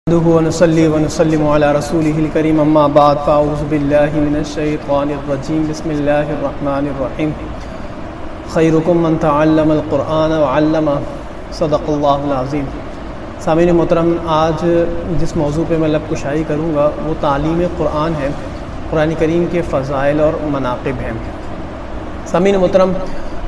نحمده ونصلي ونسلم على رسوله الكريم اما بعد فاعوذ بالله من الشيطان الرجيم بسم الله الرحمن الرحيم خيركم من تعلم القرآن وعلمه صدق اللہ العظیم۔ سامعین محترم، آج جس موضوع پہ میں لب کشائی کروں گا وہ تعلیم قرآن ہے، قرآن کریم کے فضائل اور مناقب ہیں۔ سامعین محترم،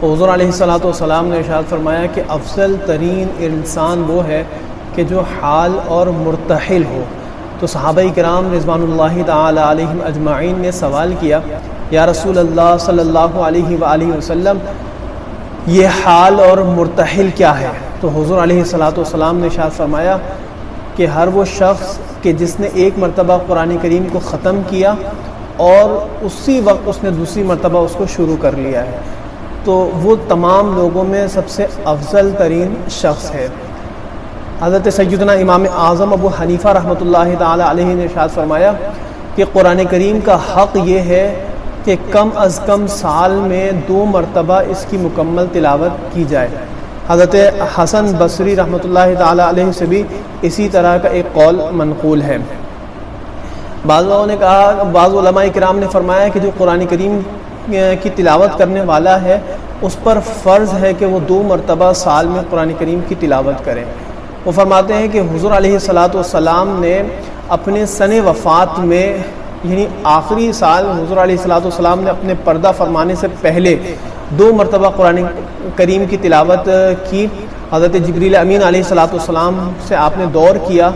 حضور علیہ الصلاۃ والسلام نے ارشاد فرمایا کہ افضل ترین انسان وہ ہے کہ جو حال اور مرتحل ہو۔ تو صحابہ کرام رضوان اللہ تعالی علیہم اجمعین نے سوال کیا، یا رسول اللہ صلی اللہ علیہ وآلہ وسلم، یہ حال اور مرتحل کیا ہے؟ تو حضور علیہ الصلاۃ والسلام نے ارشاد فرمایا کہ ہر وہ شخص کہ جس نے ایک مرتبہ قرآن کریم کو ختم کیا اور اسی وقت اس نے دوسری مرتبہ اس کو شروع کر لیا ہے، تو وہ تمام لوگوں میں سب سے افضل ترین شخص ہے۔ حضرت سیدنا امام اعظم ابو حنیفہ رحمۃ اللہ تعالی علیہ نے ارشاد فرمایا کہ قرآن کریم کا حق یہ ہے کہ کم از کم سال میں 2 مرتبہ اس کی مکمل تلاوت کی جائے۔ حضرت حسن بصری رحمۃ اللہ تعالی علیہ سے بھی اسی طرح کا ایک قول منقول ہے۔ بعض لوگوں نے کہا، بعض علماء کرام نے فرمایا کہ جو قرآن کریم کی تلاوت کرنے والا ہے اس پر فرض ہے کہ وہ 2 مرتبہ سال میں قرآن کریم کی تلاوت کرے۔ وہ فرماتے ہیں کہ حضور علیہ الصلاۃ والسلام نے اپنے سن وفات میں، یعنی آخری سال حضور علیہ الصلاۃ والسلام نے اپنے پردہ فرمانے سے پہلے 2 مرتبہ قرآن کریم کی تلاوت کی۔ حضرت جبریل امین علیہ الصلاۃ والسلام سے آپ نے دور کیا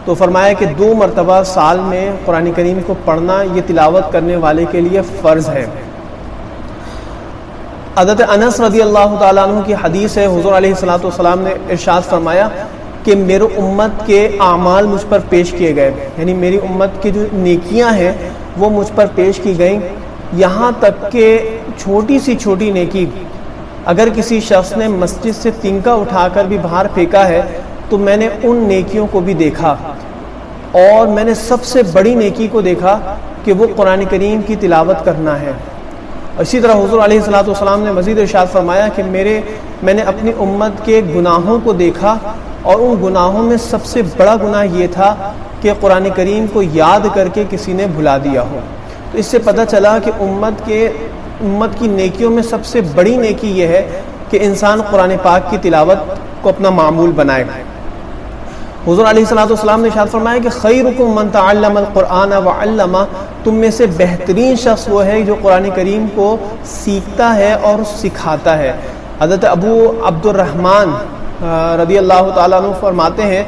تو فرمایا کہ 2 مرتبہ سال میں قرآن کریم کو پڑھنا یہ تلاوت کرنے والے کے لیے فرض ہے۔ حضرت انس رضی اللہ تعالیٰ عنہ کی حدیث ہے، حضور علیہ الصلاۃ والسلام نے ارشاد فرمایا کہ میرے امت کے اعمال مجھ پر پیش کیے گئے، یعنی میری امت کی جو نیکیاں ہیں وہ مجھ پر پیش کی گئیں، یہاں تک کہ چھوٹی سی چھوٹی نیکی اگر کسی شخص نے مسجد سے تنکا اٹھا کر بھی باہر پھینکا ہے تو میں نے ان نیکیوں کو بھی دیکھا، اور میں نے سب سے بڑی نیکی کو دیکھا کہ وہ قرآن کریم کی تلاوت کرنا ہے۔ اسی طرح حضور علیہ الصلاۃ والسلام نے مزید ارشاد فرمایا کہ میں نے اپنی امت کے گناہوں کو دیکھا، اور ان گناہوں میں سب سے بڑا گناہ یہ تھا کہ قرآن کریم کو یاد کر کے کسی نے بھلا دیا ہو۔ تو اس سے پتہ چلا کہ امت کی نیکیوں میں سب سے بڑی نیکی یہ ہے کہ انسان قرآن پاک کی تلاوت کو اپنا معمول بنائے۔ حضور علیہ الصلاۃ والسلام نے ارشاد فرمایا کہ خیرکم من تعلم القرآن وعلمہ، تم میں سے بہترین شخص وہ ہے جو قرآن کریم کو سیکھتا ہے اور سکھاتا ہے۔ حضرت ابو عبد الرحمن رضی اللہ تعالیٰ عنہ فرماتے ہیں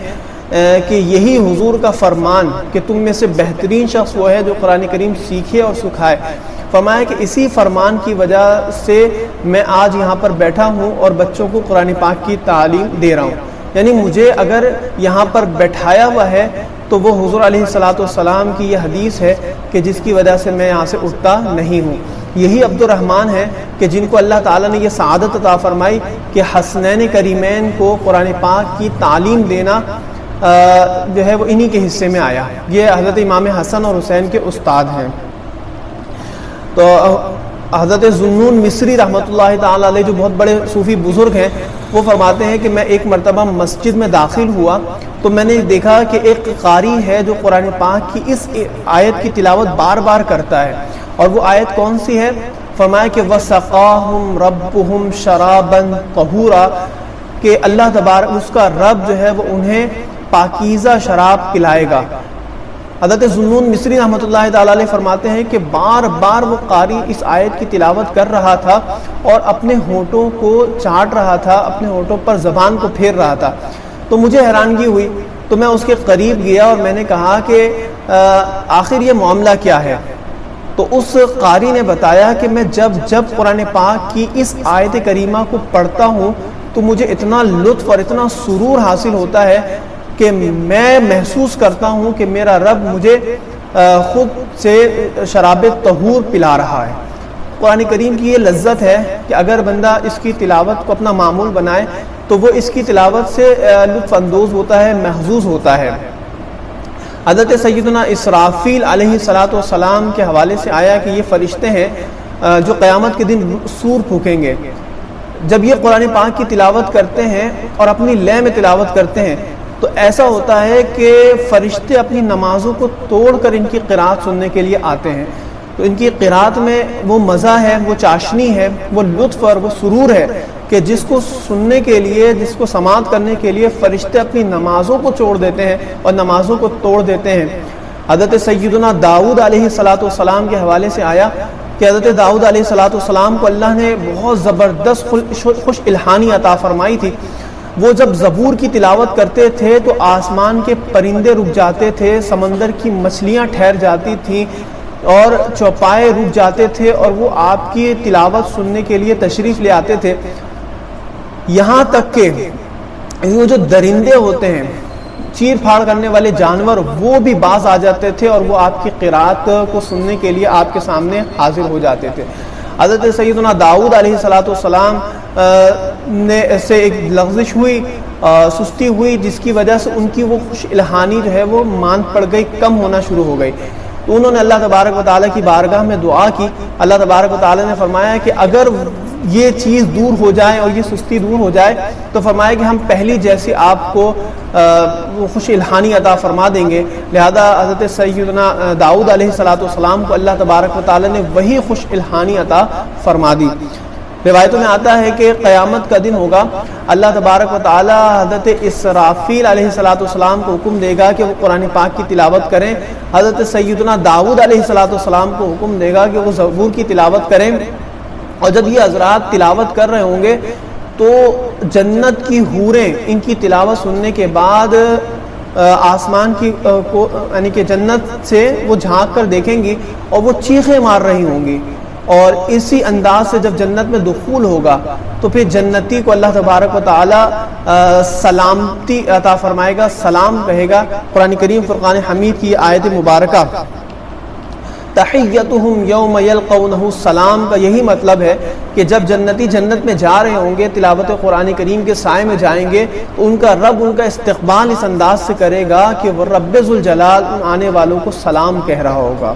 کہ یہی حضور کا فرمان کہ تم میں سے بہترین شخص وہ ہے جو قرآن کریم سیکھے اور سکھائے۔ فرمایا کہ اسی فرمان کی وجہ سے میں آج یہاں پر بیٹھا ہوں اور بچوں کو قرآن پاک کی تعلیم دے رہا ہوں، یعنی مجھے اگر یہاں پر بیٹھایا ہوا ہے تو وہ حضور علیہ الصلاۃ والسلام کی یہ حدیث ہے کہ جس کی وجہ سے میں یہاں سے اٹھتا نہیں ہوں۔ یہی عبد الرحمن ہے کہ جن کو اللہ تعالیٰ نے یہ سعادت عطا فرمائی کہ حسنین کریمین کو قرآن پاک کی تعلیم دینا جو ہے وہ انہی کے حصے میں آیا۔ یہ حضرت امام حسن اور حسین کے استاد ہیں۔ تو حضرت ذوالنون مصری رحمۃ اللہ تعالیٰ علیہ جو بہت بڑے صوفی بزرگ ہیں، وہ فرماتے ہیں کہ میں ایک مرتبہ مسجد میں داخل ہوا تو میں نے دیکھا کہ ایک قاری ہے جو قرآن پاک کی اس آیت کی تلاوت بار بار کرتا ہے، اور وہ آیت کون سی ہے؟ فرمایا کہ وَسَقَاهُمْ رَبُّهُمْ شَرَابًا طَهُورًا، کہ اللہ تبارک اس کا رب جو ہے وہ انہیں پاکیزہ شراب پلائے گا۔ حضرت ذوالنون مصری رحمۃ اللہ تعالیٰ علیہ فرماتے ہیں کہ بار بار وہ قاری اس آیت کی تلاوت کر رہا تھا اور اپنے ہونٹوں کو چاٹ رہا تھا، اپنے ہونٹوں پر زبان کو پھیر رہا تھا۔ تو مجھے حیرانگی ہوئی تو میں اس کے قریب گیا اور میں نے کہا کہ آخر یہ معاملہ کیا ہے؟ تو اس قاری نے بتایا کہ میں جب قرآن پاک کی اس آیت کریمہ کو پڑھتا ہوں تو مجھے اتنا لطف اور اتنا سرور حاصل ہوتا ہے کہ میں محسوس کرتا ہوں کہ میرا رب مجھے خود سے شراب طہور پلا رہا ہے۔ قرآن کریم کی یہ لذت ہے کہ اگر بندہ اس کی تلاوت کو اپنا معمول بنائے تو وہ اس کی تلاوت سے لطف اندوز ہوتا ہے، محظوظ ہوتا ہے۔ حضرت سیدنا اسرافیل علیہ الصلاۃ والسلام کے حوالے سے آیا کہ یہ فرشتے ہیں جو قیامت کے دن سور پھونکیں گے۔ جب یہ قرآن پاک کی تلاوت کرتے ہیں اور اپنی لے میں تلاوت کرتے ہیں تو ایسا ہوتا ہے کہ فرشتے اپنی نمازوں کو توڑ کر ان کی قرات سننے کے لیے آتے ہیں. تو ان کی قرات میں وہ مزہ ہے، وہ چاشنی ہے، وہ لطف اور وہ سرور ہے کہ جس کو سننے کے لیے، جس کو سماعت کرنے کے لیے فرشتے اپنی نمازوں کو چھوڑ دیتے ہیں اور نمازوں کو توڑ دیتے ہیں. حضرت سیدنا داؤد علیہ السلام کے حوالے سے آیا کہ حضرت داؤد علیہ السلام کو اللہ نے بہت زبردست خوش الہانی عطا فرمائی تھی. وہ جب زبور کی تلاوت کرتے تھے تو آسمان کے پرندے رک جاتے تھے، سمندر کی مچھلیاں ٹھہر جاتی تھیں اور چوپائے رک جاتے تھے، اور وہ آپ کی تلاوت سننے کے لیے تشریف لے آتے تھے. یہاں تک کہ وہ جو درندے ہوتے ہیں، چیر پھاڑ کرنے والے جانور، وہ بھی باز آ جاتے تھے اور وہ آپ کی قرات کو سننے کے لیے آپ کے سامنے حاضر ہو جاتے تھے. حضرت سیدنا داؤد علیہ السلام نے سے ایک لغزش ہوئی، سستی ہوئی، جس کی وجہ سے ان کی وہ خوش الہانی جو ہے وہ ماند پڑ گئی، کم ہونا شروع ہو گئی. تو انہوں نے اللہ تبارک و تعالیٰ کی بارگاہ میں دعا کی. اللہ تبارک و تعالیٰ نے فرمایا کہ اگر یہ چیز دور ہو جائے اور یہ سستی دور ہو جائے تو فرمایا کہ ہم پہلی جیسی آپ کو خوش الہانی عطا فرما دیں گے. لہذا حضرت سیدنا داؤد علیہ السلام کو اللہ تبارک و تعالیٰ نے وہی خوش الہانی عطا فرما دی. روایتوں میں آتا ہے کہ قیامت کا دن ہوگا، اللہ تبارک و تعالیٰ حضرت اسرافیل علیہ السلام کو حکم دے گا کہ وہ قرآن پاک کی تلاوت کریں. حضرت سیدنا داؤد علیہ السلام کو حکم دے گا کہ وہ زبور کی تلاوت کریں. اور جب یہ حضرات تلاوت کر رہے ہوں گے تو جنت کی حوریں ان کی تلاوت سننے کے بعد آسمان کی یعنی کہ جنت سے وہ جھانک کر دیکھیں گی اور وہ چیخیں مار رہی ہوں گی. اور اسی انداز سے جب جنت میں دخول ہوگا تو پھر جنتی کو اللہ تبارک و تعالی سلامتی عطا فرمائے گا، سلام کہے گا. قرآن کریم فرقان حمید کی آیت مبارکہ تحیتہم یوم یلقونہ سلام کا یہی مطلب ہے کہ جب جنتی جنت میں جا رہے ہوں گے، تلاوت قرآن کریم کے سائے میں جائیں گے، تو ان کا رب ان کا استقبال اس انداز سے کرے گا کہ وہ رب ذوالجلال ان آنے والوں کو سلام کہہ رہا ہوگا.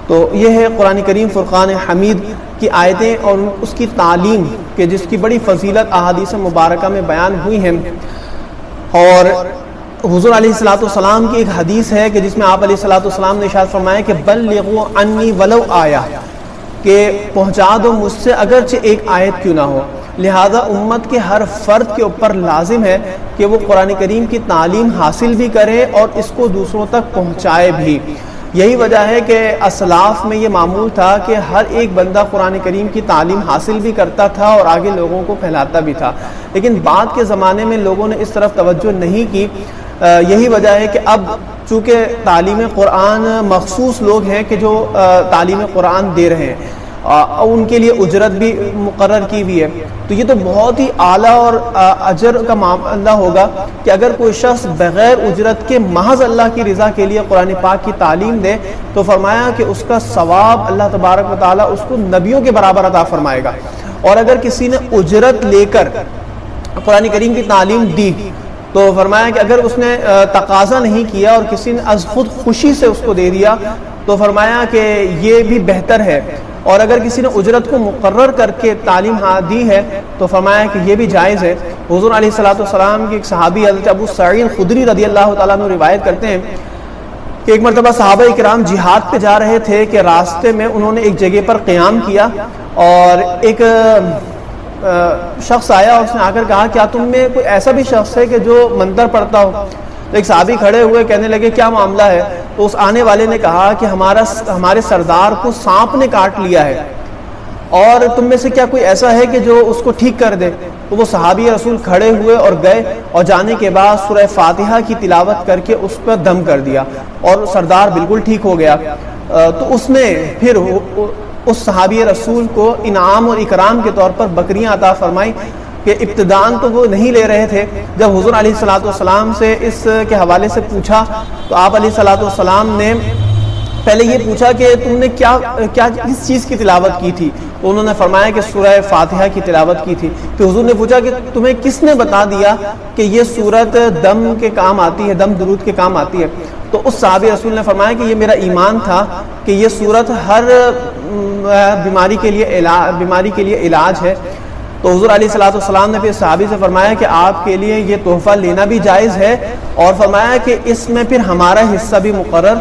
تو یہ ہے قرآن کریم فرقان حمید کی آیتیں اور اس کی تعلیم کہ جس کی بڑی فضیلت احادیث مبارکہ میں بیان ہوئی ہیں. اور حضور علیہ السلام کی ایک حدیث ہے کہ جس میں آپ علیہ السلام نے ارشاد فرمایا کہ بلغوا عنی ولو آیہ، کہ پہنچا دو مجھ سے اگرچہ ایک آیت کیوں نہ ہو. لہذا امت کے ہر فرد کے اوپر لازم ہے کہ وہ قرآن کریم کی تعلیم حاصل بھی کرے اور اس کو دوسروں تک پہنچائے بھی. یہی وجہ ہے کہ اسلاف میں یہ معمول تھا کہ ہر ایک بندہ قرآن کریم کی تعلیم حاصل بھی کرتا تھا اور آگے لوگوں کو پھیلاتا بھی تھا. لیکن بعد کے زمانے میں لوگوں نے اس طرف توجہ نہیں کی. یہی وجہ ہے کہ اب چونکہ تعلیم قرآن مخصوص لوگ ہیں کہ جو تعلیم قرآن دے رہے ہیں، ان کے لیے اجرت بھی مقرر کی ہوئی ہے. تو یہ تو بہت ہی اعلیٰ اور اجر کا معاملہ ہوگا کہ اگر کوئی شخص بغیر اجرت کے محض اللہ کی رضا کے لیے قرآن پاک کی تعلیم دے تو فرمایا کہ اس کا ثواب اللہ تبارک و تعالیٰ اس کو نبیوں کے برابر عطا فرمائے گا. اور اگر کسی نے اجرت لے کر قرآن کریم کی تعلیم دی تو فرمایا کہ اگر اس نے تقاضا نہیں کیا اور کسی نے از خود خوشی سے اس کو دے دیا تو فرمایا کہ یہ بھی بہتر ہے. اور اگر کسی نے اجرت کو مقرر کر کے تعلیم دی ہے تو فرمایا کہ یہ بھی جائز ہے. حضور علیہ السلام کے ایک صحابی حضرت ابو سعید خدری رضی اللہ تعالیٰ عنہ روایت کرتے ہیں کہ ایک مرتبہ صحابہ کرام جہاد پہ جا رہے تھے کہ راستے میں انہوں نے ایک جگہ پر قیام کیا اور ایک شخص آیا اور اس نے آ کر کہا کیا تم میں کوئی ایسا بھی شخص ہے کہ جو منتر پڑھتا ہو؟ تو ایک صحابی کھڑے ہوئے کہنے لگے کیا معاملہ ہے؟ تو اس آنے والے نے کہا کہ ہمارے سردار کو سانپ نے کاٹ لیا ہے اور تم میں سے کیا کوئی ایسا ہے کہ جو اس کو ٹھیک کر دے؟ تو وہ صحابی رسول کھڑے ہوئے اور گئے اور جانے کے بعد سورہ فاتحہ کی تلاوت کر کے اس پر دم کر دیا اور سردار بالکل ٹھیک ہو گیا. تو اس نے پھر اس صحابی رسول کو انعام اور اکرام کے طور پر بکریاں عطا فرمائی کہ ابتداءً تو وہ نہیں لے رہے تھے. جب حضور علیہ السلام سے اس کے حوالے سے پوچھا تو آپ علیہ السلام نے پہلے یہ پوچھا کہ تم نے کیا کس چیز کی تلاوت کی تھی؟ تو انہوں نے فرمایا کہ سورہ فاتحہ کی تلاوت کی تھی. تو حضور نے پوچھا کہ تمہیں کس نے بتا دیا کہ یہ سورت دم کے کام آتی ہے، دم درود کے کام آتی ہے؟ تو اس صحابی رسول نے فرمایا کہ یہ میرا ایمان تھا کہ یہ سورت ہر بیماری کے لیے علاج ہے. تو حضور علیہ الصلوۃ والسلام نے پھر صحابی سے فرمایا کہ آپ کے لیے یہ تحفہ لینا بھی جائز ہے، اور فرمایا کہ اس میں پھر ہمارا حصہ بھی مقرر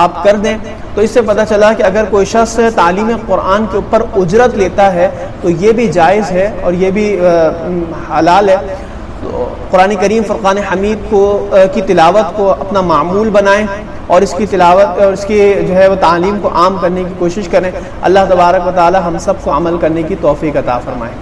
آپ کر دیں۔ تو اس سے پتہ چلا کہ اگر کوئی شخص تعلیم قرآن کے اوپر اجرت لیتا ہے تو یہ بھی جائز ہے اور یہ بھی حلال ہے۔ تو قرآن کریم فرقان حمید کی تلاوت کو اپنا معمول بنائیں اور اس کی تلاوت اور اس کی جو ہے وہ تعلیم کو عام کرنے کی کوشش کریں۔ اللہ تبارک و تعالی ہم سب کو عمل کرنے کی توفیق عطا فرمائے۔